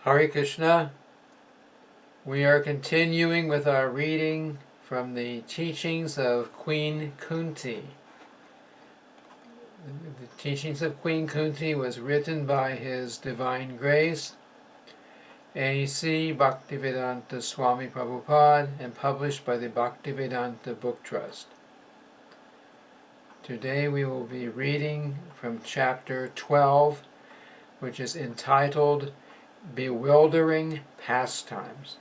Hare Krishna. We are continuing with our reading from the teachings of Queen Kunti. The teachings of Queen Kunti was written by His Divine Grace, A.C. Bhaktivedanta Swami Prabhupada, and published by the Bhaktivedanta Book Trust. Today we will be reading from chapter 12, which is entitled Bewildering Pastimes.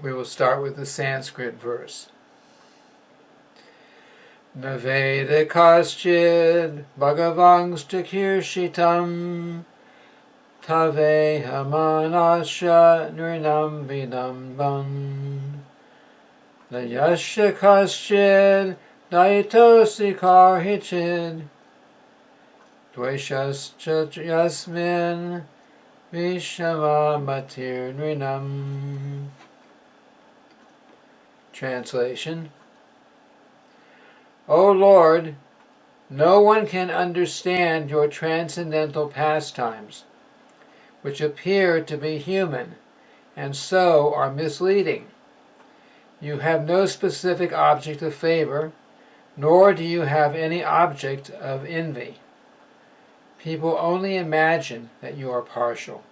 We will start with the Sanskrit verse. Naveda kaschid bhagavangsta kirshitam tave hamanasya nrinam vidamban layasya kaschid daitosi karhichid dvaishascha yasmin vishama matir nrinam. Translation. O Lord, no one can understand your transcendental pastimes, which appear to be human, and so are misleading. You have no specific object of favor, nor do you have any object of envy. People only imagine that you are partial.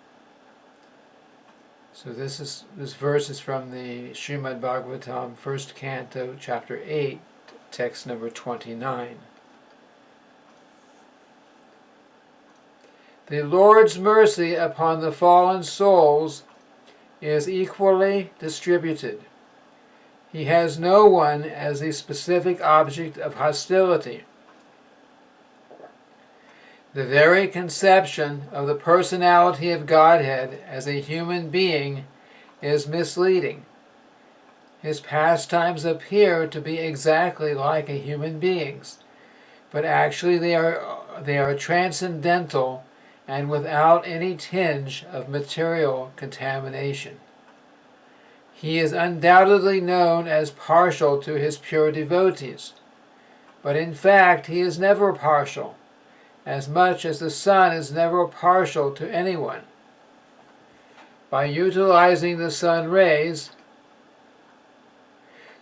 So this verse is from the Srimad Bhagavatam, 1st Canto, Chapter 8, text number 29. The Lord's mercy upon the fallen souls is equally distributed. He has no one as a specific object of hostility. The very conception of the personality of Godhead as a human being is misleading. His pastimes appear to be exactly like a human being's, but actually they are transcendental and without any tinge of material contamination. He is undoubtedly known as partial to his pure devotees, but in fact he is never partial, as much as the sun is never partial to anyone. By utilizing the sun rays,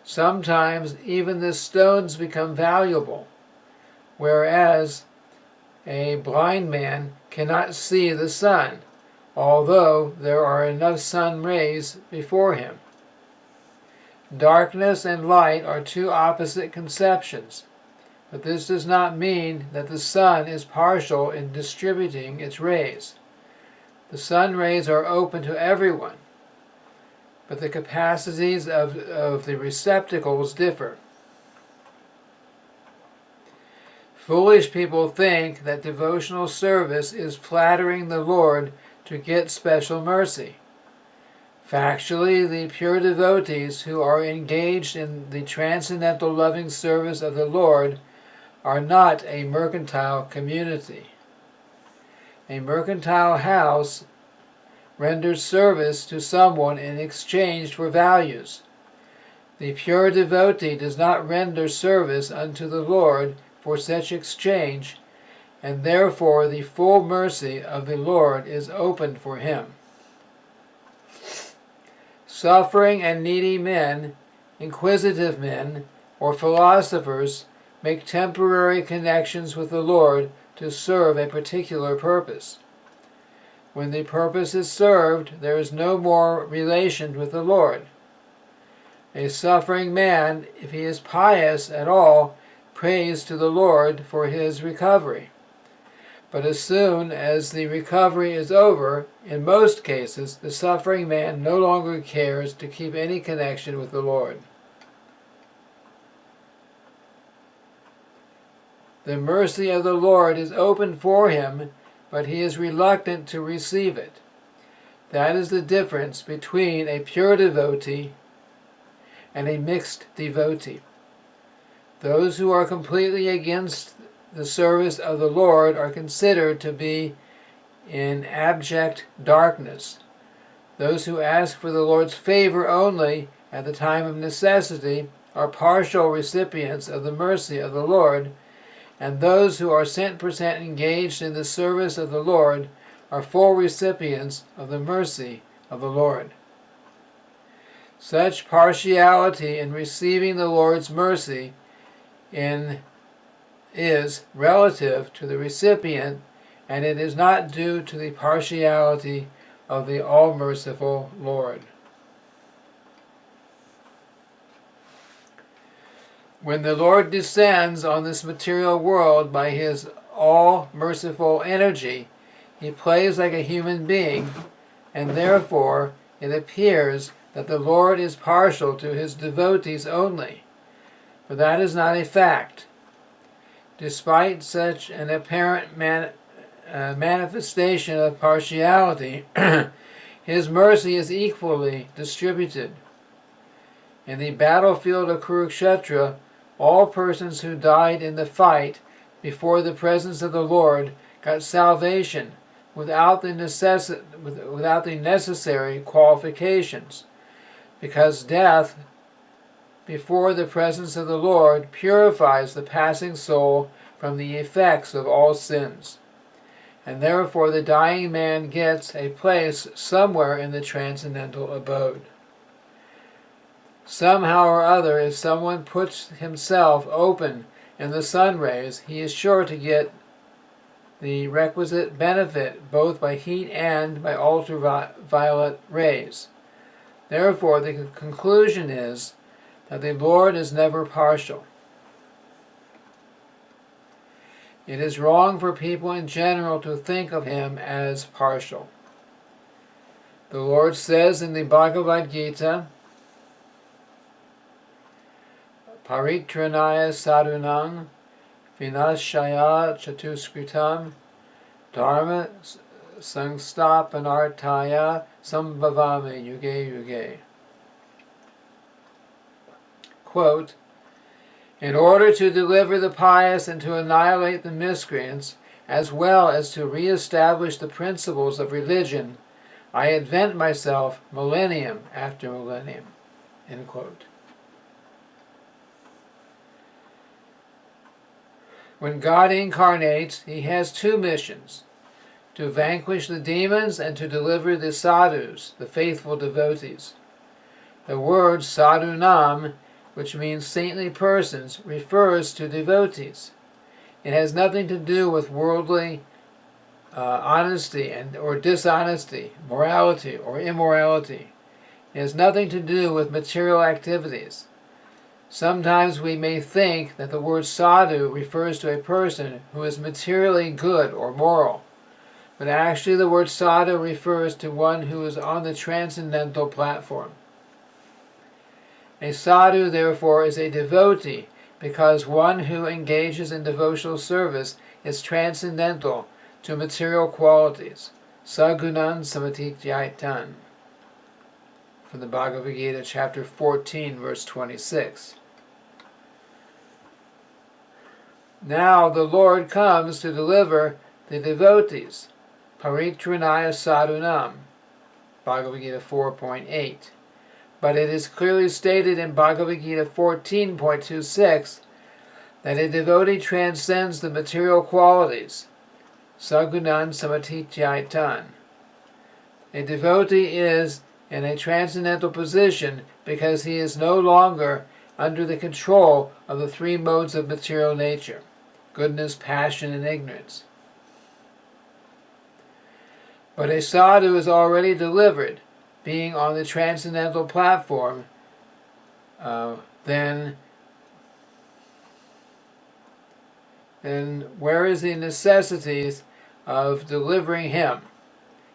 sometimes even the stones become valuable, whereas a blind man cannot see the sun, although there are enough sun rays before him. Darkness and light are two opposite conceptions, but this does not mean that the sun is partial in distributing its rays. The sun rays are open to everyone, but the capacities of the receptacles differ. Foolish people think that devotional service is flattering the Lord to get special mercy. Factually, the pure devotees who are engaged in the transcendental loving service of the Lord are not a mercantile community. A mercantile house renders service to someone in exchange for values. The pure devotee does not render service unto the Lord for such exchange, and therefore the full mercy of the Lord is opened for him. Suffering and needy men, inquisitive men, or philosophers make temporary connections with the Lord to serve a particular purpose. When the purpose is served, there is no more relation with the Lord. A suffering man, if he is pious at all, prays to the Lord for his recovery. But as soon as the recovery is over, in most cases, the suffering man no longer cares to keep any connection with the Lord. The mercy of the Lord is open for him, but he is reluctant to receive it. That is the difference between a pure devotee and a mixed devotee. Those who are completely against the service of the Lord are considered to be in abject darkness. Those who ask for the Lord's favor only at the time of necessity are partial recipients of the mercy of the Lord, and those who are cent per cent engaged in the service of the Lord are full recipients of the mercy of the Lord. Such partiality in receiving the Lord's mercy is relative to the recipient, and it is not due to the partiality of the all-merciful Lord. When the Lord descends on this material world by his all-merciful energy, he plays like a human being, and therefore it appears that the Lord is partial to his devotees only. But that is not a fact. Despite such an apparent manifestation of partiality, his mercy is equally distributed. In the battlefield of Kurukshetra, all persons who died in the fight before the presence of the Lord got salvation without the necessary qualifications, because death before the presence of the Lord purifies the passing soul from the effects of all sins, and therefore the dying man gets a place somewhere in the transcendental abode. Somehow or other, if someone puts himself open in the sun rays, he is sure to get the requisite benefit both by heat and by ultraviolet rays. Therefore, the conclusion is that the Lord is never partial. It is wrong for people in general to think of him as partial. The Lord says in the Bhagavad Gita, Paritranaya sadhunam vinashaya chatuskritam dharma sangstapanartaya sambhavami yuge yuge. Quote, in order to deliver the pious and to annihilate the miscreants, as well as to re-establish the principles of religion, I invent myself millennium after millennium. End quote. When God incarnates, he has two missions: to vanquish the demons and to deliver the sadhus, the faithful devotees. The word sadhunam, which means saintly persons, refers to devotees. It has nothing to do with worldly honesty or dishonesty, morality or immorality. It has nothing to do with material activities. Sometimes we may think that the word sadhu refers to a person who is materially good or moral, but actually the word sadhu refers to one who is on the transcendental platform. A sadhu, therefore, is a devotee, because one who engages in devotional service is transcendental to material qualities. Sagunan samatikjaitan. From the Bhagavad Gita, chapter 14, verse 26. Now the Lord comes to deliver the devotees. Paritranaya sadhunam. Bhagavad Gita 4.8. But it is clearly stated in Bhagavad Gita 14.26 that a devotee transcends the material qualities. Sagunan samatijaitan. A devotee is in a transcendental position because he is no longer under the control of the three modes of material nature: goodness, passion, and ignorance. But a sadhu is already delivered, being on the transcendental platform. Then where is the necessities of delivering him?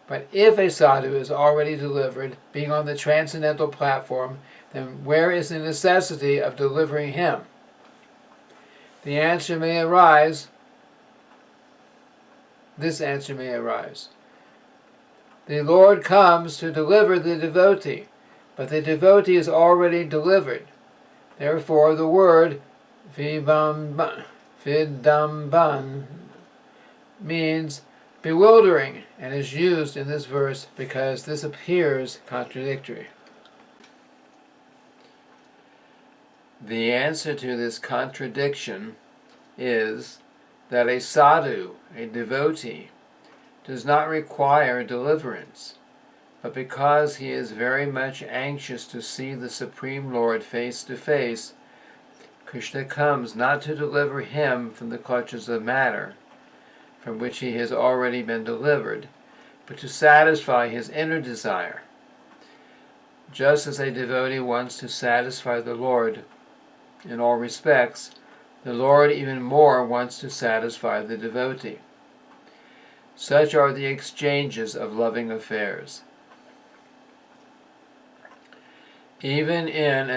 But if a sadhu is already delivered, being on the transcendental platform, then where is the necessity of delivering him? This answer may arise. The Lord comes to deliver the devotee, but the devotee is already delivered. Therefore, the word vidamban means bewildering, and is used in this verse because this appears contradictory. The answer to this contradiction is that a sadhu, a devotee, does not require deliverance, but because he is very much anxious to see the Supreme Lord face to face, Krishna comes not to deliver him from the clutches of matter, from which he has already been delivered, but to satisfy his inner desire. Just as a devotee wants to satisfy the Lord in all respects, the Lord even more wants to satisfy the devotee. Such are the exchanges of loving affairs. Even in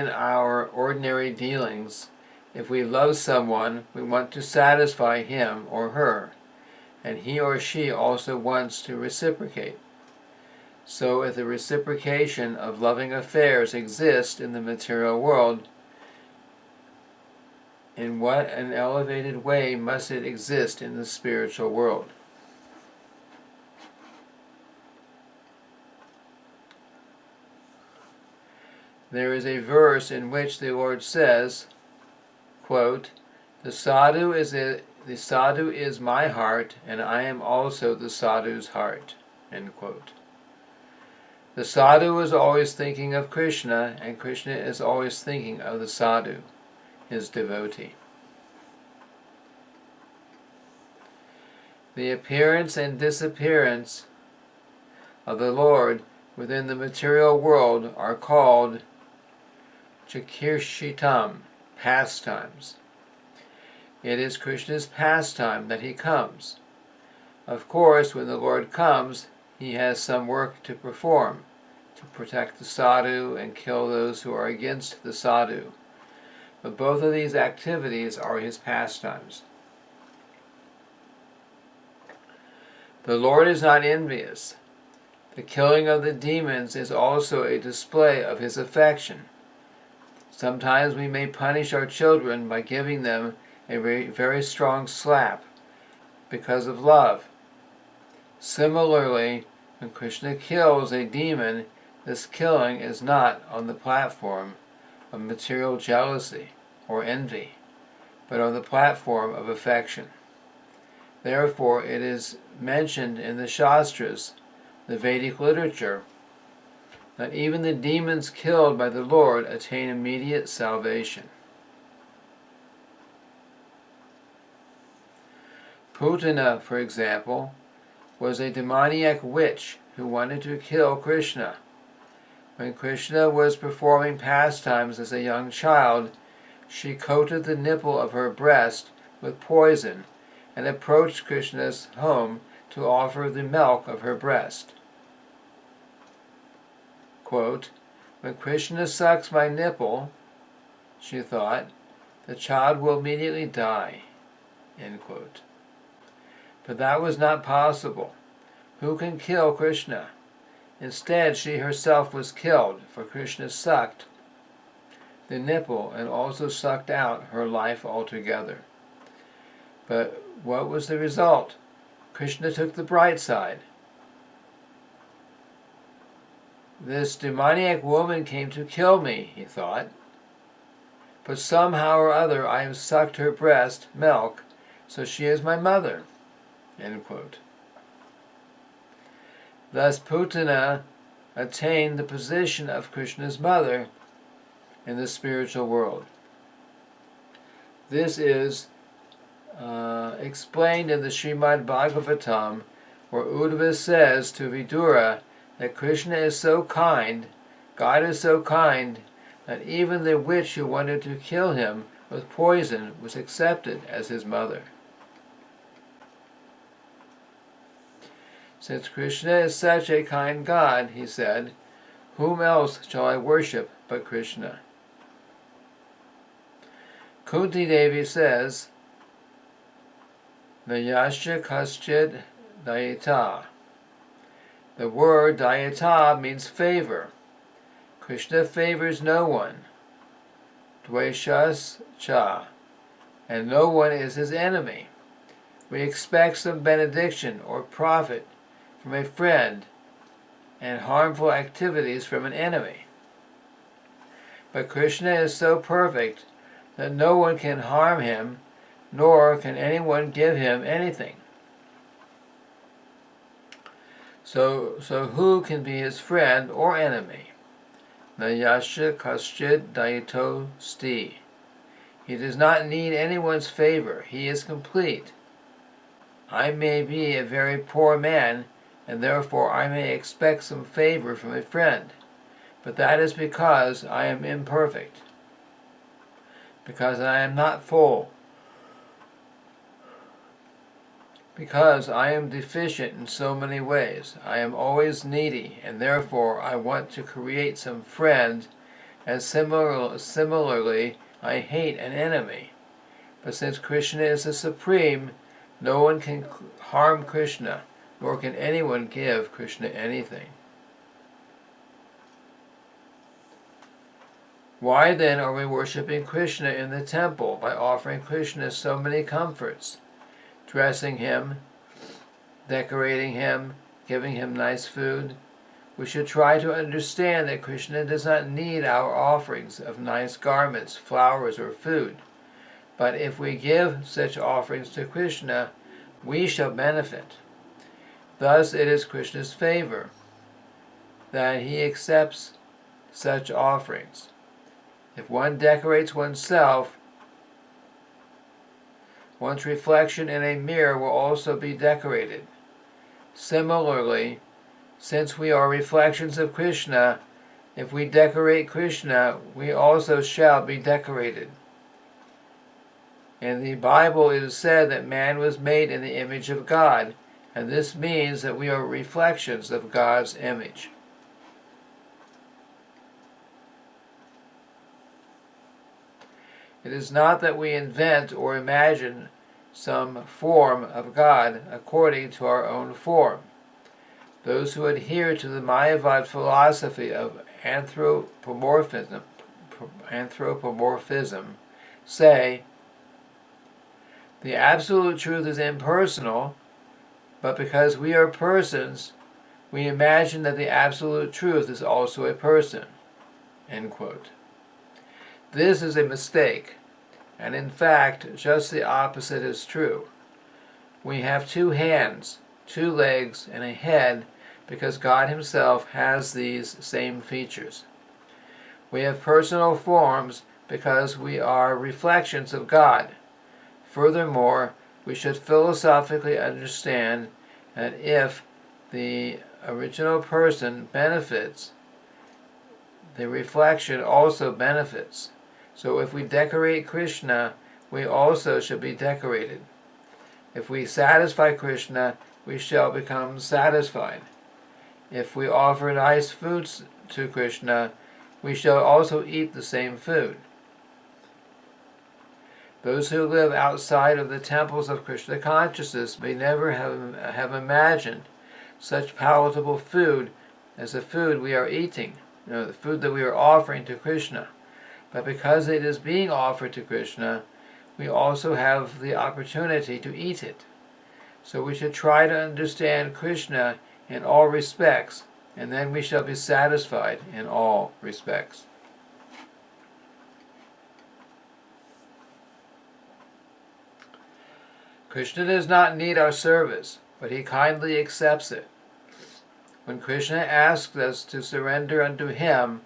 our ordinary dealings, if we love someone, we want to satisfy him or her, and he or she also wants to reciprocate. So if the reciprocation of loving affairs exists in the material world, in what an elevated way must it exist in the spiritual world? There is a verse in which the Lord says, quote, the sadhu is my heart, and I am also the sadhu's heart. End quote. The sadhu is always thinking of Krishna, and Krishna is always thinking of the sadhu, his devotee. The appearance and disappearance of the Lord within the material world are called Chakirshitam, pastimes. It is Krishna's pastime that he comes. Of course, when the Lord comes, he has some work to perform, to protect the sadhu and kill those who are against the sadhu. But both of these activities are his pastimes. The Lord is not envious. The killing of the demons is also a display of his affection. Sometimes we may punish our children by giving them a very strong slap because of love. Similarly, when Krishna kills a demon, this killing is not on the platform of material jealousy or envy, but on the platform of affection. Therefore, it is mentioned in the Shastras, the Vedic literature, that even the demons killed by the Lord attain immediate salvation. Putana, for example, was a demoniac witch who wanted to kill Krishna. When Krishna was performing pastimes as a young child, she coated the nipple of her breast with poison and approached Krishna's home to offer the milk of her breast. Quote, when Krishna sucks my nipple, she thought, the child will immediately die. End quote. But that was not possible. Who can kill Krishna? Instead, she herself was killed, for Krishna sucked the nipple and also sucked out her life altogether. But what was the result? Krishna took the bright side. This demoniac woman came to kill me, he thought. But somehow or other I have sucked her breast milk, so she is my mother. End quote. Thus Putana attained the position of Krishna's mother in the spiritual world. This is explained in the Srimad Bhagavatam, where Uddhava says to Vidura that Krishna is so kind, God is so kind, that even the witch who wanted to kill him with poison was accepted as his mother. Since Krishna is such a kind God, he said, whom else shall I worship but Krishna? Kunti Devi says, Nayasya kaschid dayita. The word dayita means favor. Krishna favors no one. Dveshas cha. And no one is his enemy. We expect some benediction or profit from a friend and harmful activities from an enemy. But Krishna is so perfect that no one can harm him nor can anyone give him anything. So who can be his friend or enemy? Na yasha kaschid daito sti. He does not need anyone's favor. He is complete. I may be a very poor man, and therefore I may expect some favor from a friend, but that is because I am imperfect, because I am not full, because I am deficient in so many ways. I am always needy, and therefore I want to create some friend, and similarly I hate an enemy. But since Krishna is the Supreme, no one can harm Krishna, nor can anyone give Krishna anything. Why then are we worshipping Krishna in the temple by offering Krishna so many comforts, dressing him, decorating him, giving him nice food? We should try to understand that Krishna does not need our offerings of nice garments, flowers, or food. But if we give such offerings to Krishna, we shall benefit. Thus it is Krishna's favor that he accepts such offerings. If one decorates oneself, one's reflection in a mirror will also be decorated. Similarly, since we are reflections of Krishna, if we decorate Krishna, we also shall be decorated. In the Bible it is said that man was made in the image of God, and this means that we are reflections of God's image. It is not that we invent or imagine some form of God according to our own form. Those who adhere to the Mayavad philosophy of anthropomorphism say, the absolute truth is impersonal, but because we are persons, we imagine that the absolute truth is also a person. End quote. This is a mistake, and in fact, just the opposite is true. We have 2 hands, 2 legs, and a head because God Himself has these same features. We have personal forms because we are reflections of God. Furthermore, we should philosophically understand that if the original person benefits, the reflection also benefits. So if we decorate Krishna, we also should be decorated. If we satisfy Krishna, we shall become satisfied. If we offer nice foods to Krishna, we shall also eat the same food. Those who live outside of the temples of Krishna consciousness may never have imagined such palatable food as the food we are eating, the food that we are offering to Krishna. But because it is being offered to Krishna, we also have the opportunity to eat it. So we should try to understand Krishna in all respects, and then we shall be satisfied in all respects. Krishna does not need our service, but He kindly accepts it. When Krishna asks us to surrender unto Him,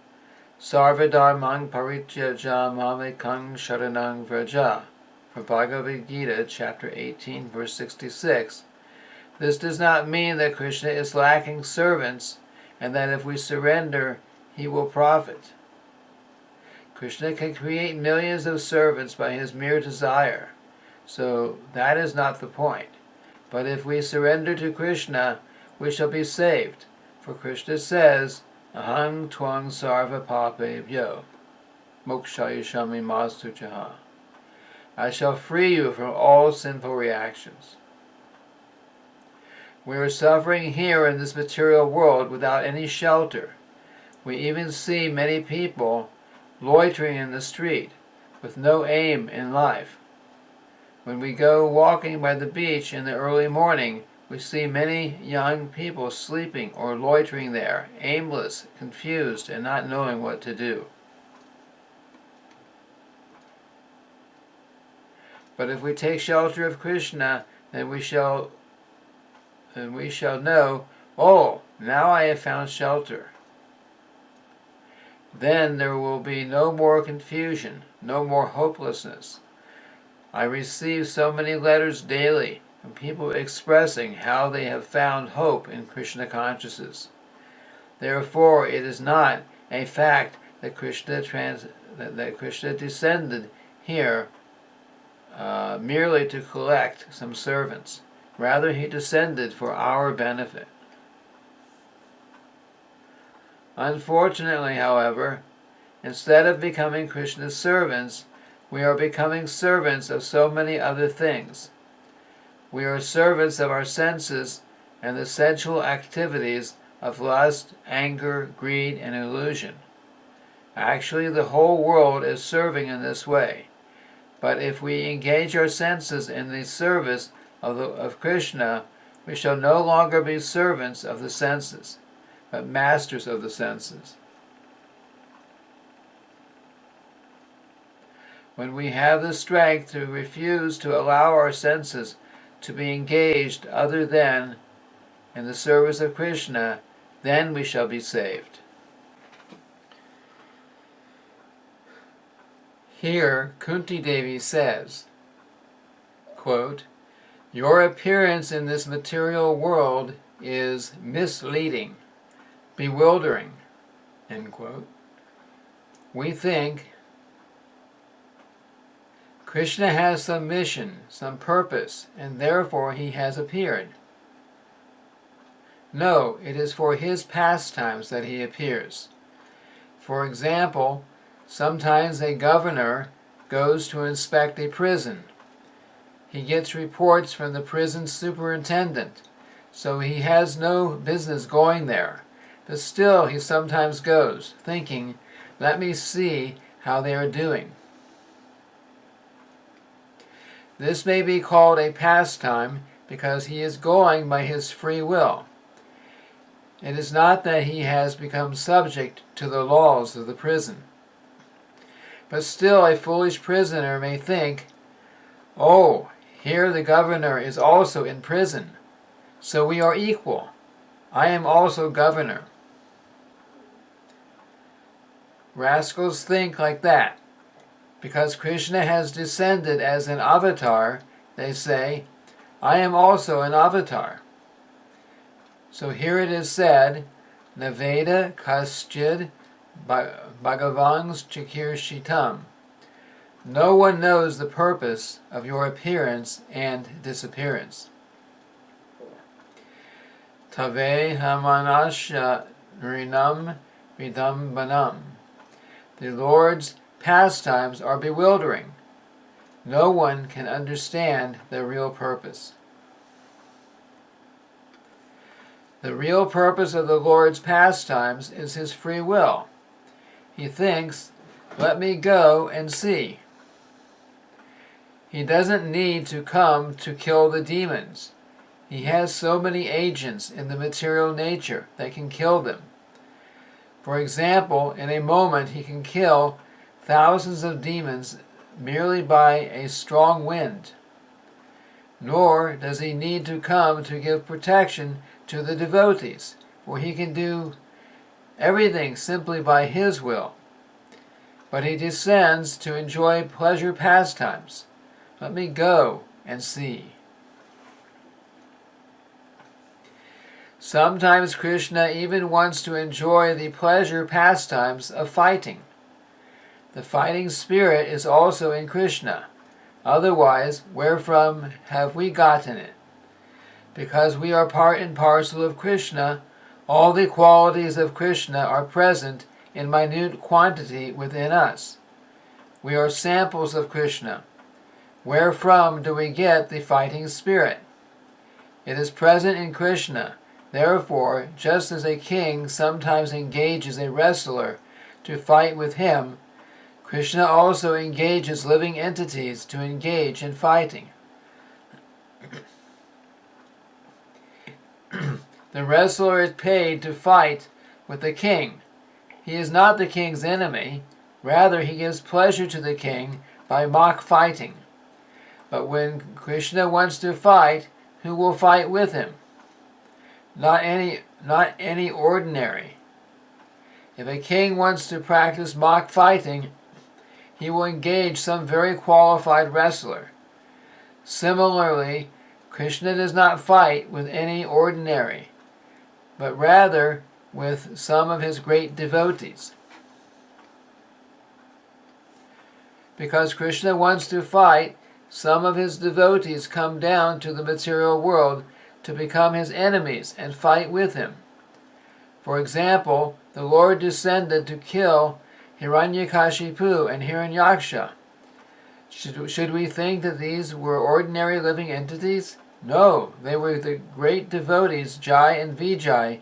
Sarvadharmang parityaja mamekang sharanang vraja, from Bhagavad Gita, chapter 18, verse 66, this does not mean that Krishna is lacking servants and that if we surrender, He will profit. Krishna can create millions of servants by His mere desire, so that is not the point. But if we surrender to Krishna, we shall be saved, for Krishna says, Aham twang sarva papebhyo, mokshayashami mastuchaha. I shall free you from all sinful reactions. We are suffering here in this material world without any shelter. We even see many people loitering in the street with no aim in life. When we go walking by the beach in the early morning, we see many young people sleeping or loitering there, aimless, confused, and not knowing what to do. But if we take shelter of Krishna, then we shall know, oh, now I have found shelter. Then there will be no more confusion, no more hopelessness. I receive so many letters daily from people expressing how they have found hope in Krishna consciousness. Therefore, it is not a fact that Krishna descended here merely to collect some servants. Rather, he descended for our benefit. Unfortunately, however, instead of becoming Krishna's servants, we are becoming servants of so many other things. We are servants of our senses and the sensual activities of lust, anger, greed, and illusion. Actually, the whole world is serving in this way. But if we engage our senses in the service of Krishna, we shall no longer be servants of the senses, but masters of the senses. When we have the strength to refuse to allow our senses to be engaged other than in the service of Krishna, then we shall be saved. Here, Kunti Devi says, quote, "Your appearance in this material world is misleading, bewildering," end quote. We think Krishna has some mission, some purpose, and therefore he has appeared. No, it is for his pastimes that he appears. For example, sometimes a governor goes to inspect a prison. He gets reports from the prison superintendent, so he has no business going there. But still he sometimes goes, thinking, let me see how they are doing. This may be called a pastime because he is going by his free will. It is not that he has become subject to the laws of the prison. But still a foolish prisoner may think, oh, here the governor is also in prison, so we are equal. I am also governor. Rascals think like that. Because Krishna has descended as an avatar, they say, I am also an avatar. So here it is said, Naveda kaschid bhagavans chikirshitam. No one knows the purpose of your appearance and disappearance. Tave hamanasya rinam vidambanam. The Lord's pastimes are bewildering. No one can understand their real purpose. The real purpose of the Lord's pastimes is his free will. He thinks, let me go and see. He doesn't need to come to kill the demons. He has so many agents in the material nature that can kill them. For example, in a moment he can kill thousands of demons merely by a strong wind. Nor does he need to come to give protection to the devotees, for he can do everything simply by his will. But he descends to enjoy pleasure pastimes. Let me go and see. Sometimes Krishna even wants to enjoy the pleasure pastimes of fighting. The fighting spirit is also in Krishna. Otherwise, wherefrom have we gotten it? Because we are part and parcel of Krishna, all the qualities of Krishna are present in minute quantity within us. We are samples of Krishna. Wherefrom do we get the fighting spirit? It is present in Krishna. Therefore, just as a king sometimes engages a wrestler to fight with him, Krishna also engages living entities to engage in fighting. The wrestler is paid to fight with the king. He is not the king's enemy. Rather, he gives pleasure to the king by mock fighting. But when Krishna wants to fight, who will fight with him? Not any ordinary. If a king wants to practice mock fighting, he will engage some very qualified wrestler. Similarly, Krishna does not fight with any ordinary, but rather with some of his great devotees. Because Krishna wants to fight, some of his devotees come down to the material world to become his enemies and fight with him. For example, the Lord descended to kill Hiranyakashipu and Hiranyaksha. Should we think that these were ordinary living entities? No, they were the great devotees Jai and Vijay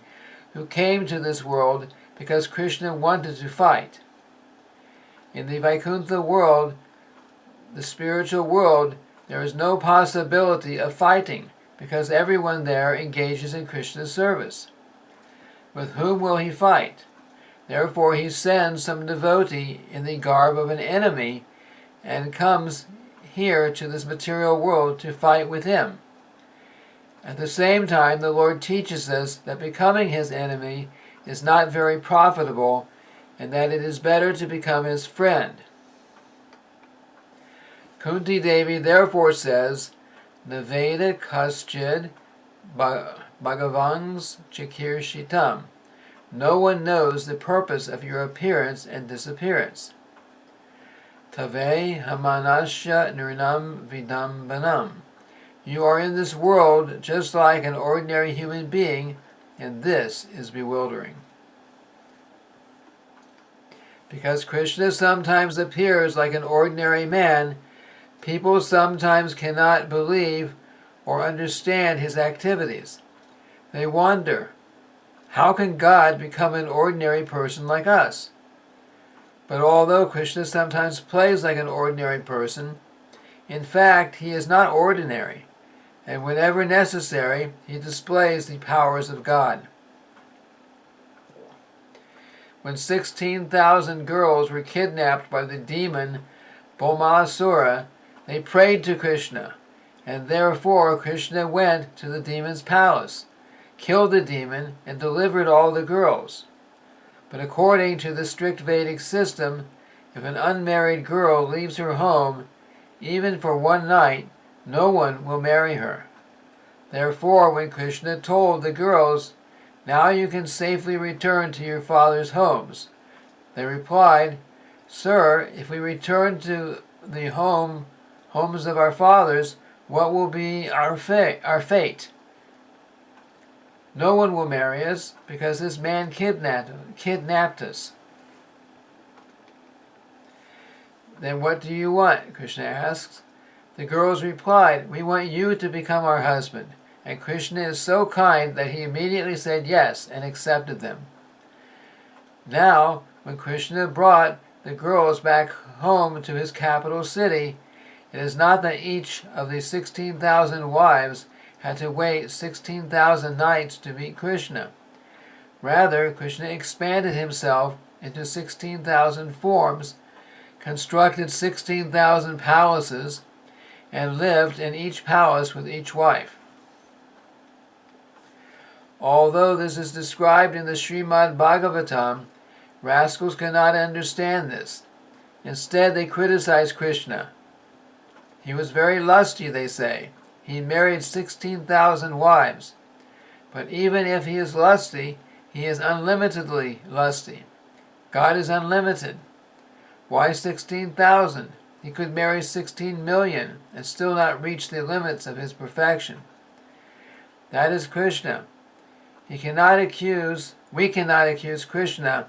who came to this world because Krishna wanted to fight. In the Vaikuntha world, the spiritual world, there is no possibility of fighting because everyone there engages in Krishna's service. With whom will he fight? Therefore he sends some devotee in the garb of an enemy and comes here to this material world to fight with him. At the same time, the Lord teaches us that becoming his enemy is not very profitable and that it is better to become his friend. Kunti Devi therefore says, Naveda kaschid bhagavans chikirshitam. No one knows the purpose of your appearance and disappearance. Tave hamanasya nirinam vidambanam. You are in this world just like an ordinary human being, and this is bewildering. Because Krishna sometimes appears like an ordinary man, people sometimes cannot believe or understand his activities. They wonder, how can God become an ordinary person like us? But although Krishna sometimes plays like an ordinary person, in fact he is not ordinary, and whenever necessary he displays the powers of God. When 16,000 girls were kidnapped by the demon Bhomasura, they prayed to Krishna, and therefore Krishna went to the demon's palace, killed the demon, and delivered all the girls. But according to the strict Vedic system, if an unmarried girl leaves her home, even for one night, no one will marry her. Therefore, when Krishna told the girls, "Now you can safely return to your father's homes," they replied, "Sir, if we return to the homes of our fathers, what will be our fate? No one will marry us because this man kidnapped us." "Then what do you want?" Krishna asks. The girls replied, "We want you to become our husband." And Krishna is so kind that he immediately said yes and accepted them. Now, when Krishna brought the girls back home to his capital city, it is not that each of the 16,000 wives had to wait 16,000 nights to meet Krishna. Rather, Krishna expanded himself into 16,000 forms, constructed 16,000 palaces, and lived in each palace with each wife. Although this is described in the Srimad Bhagavatam, rascals cannot understand this. Instead, they criticize Krishna. He was very lusty, they say. He married 16,000 wives. But even if he is lusty, he is unlimitedly lusty. God is unlimited. Why 16,000? He could marry 16 million and still not reach the limits of his perfection. That is Krishna. We cannot accuse Krishna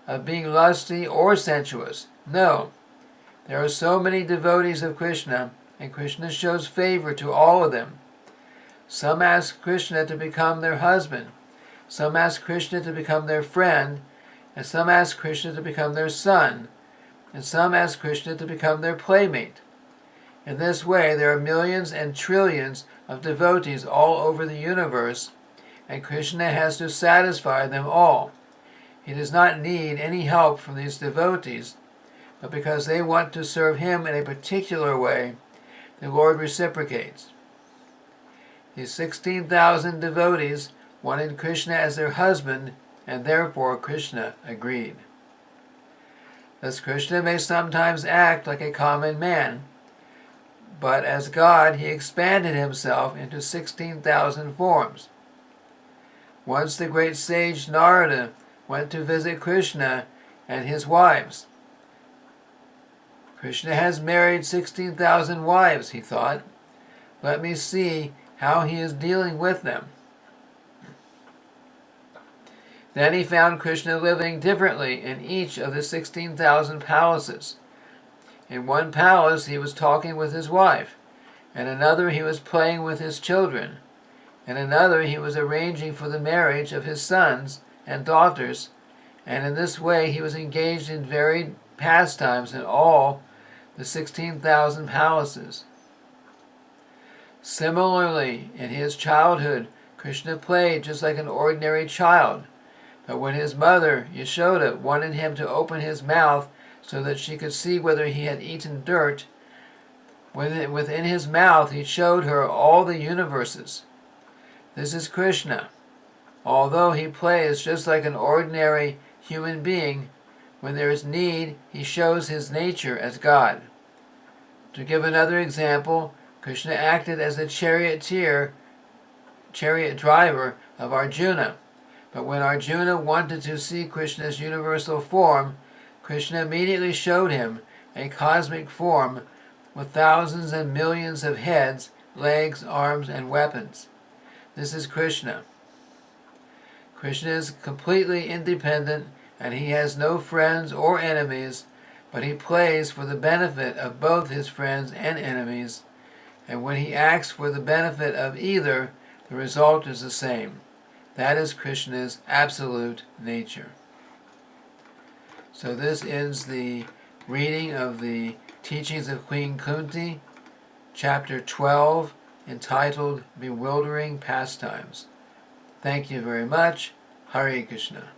of being lusty or sensuous. No. There are so many devotees of Krishna, and Krishna shows favor to all of them. Some ask Krishna to become their husband, some ask Krishna to become their friend, and some ask Krishna to become their son, and some ask Krishna to become their playmate. In this way, there are millions and trillions of devotees all over the universe, and Krishna has to satisfy them all. He does not need any help from these devotees, but because they want to serve him in a particular way, the Lord reciprocates. These 16,000 devotees wanted Krishna as their husband, and therefore Krishna agreed. Thus Krishna may sometimes act like a common man, but as God he expanded himself into 16,000 forms. Once the great sage Narada went to visit Krishna and his wives. Krishna has married 16,000 wives, he thought. Let me see how he is dealing with them. Then he found Krishna living differently in each of the 16,000 palaces. In one palace he was talking with his wife, in another he was playing with his children, in another he was arranging for the marriage of his sons and daughters, and in this way he was engaged in varied pastimes in all the 16,000 palaces. Similarly, in his childhood, Krishna played just like an ordinary child, but when his mother, Yashoda, wanted him to open his mouth so that she could see whether he had eaten dirt, within his mouth he showed her all the universes. This is Krishna. Although he plays just like an ordinary human being, when there is need, he shows his nature as God. To give another example, Krishna acted as a chariot driver of Arjuna. But when Arjuna wanted to see Krishna's universal form, Krishna immediately showed him a cosmic form with thousands and millions of heads, legs, arms, and weapons. This is Krishna. Krishna is completely independent, and he has no friends or enemies, but he plays for the benefit of both his friends and enemies, and when he acts for the benefit of either, the result is the same. That is Krishna's absolute nature. So this is the reading of the teachings of Queen Kunti, chapter 12, entitled Bewildering Pastimes. Thank you very much. Hare Krishna.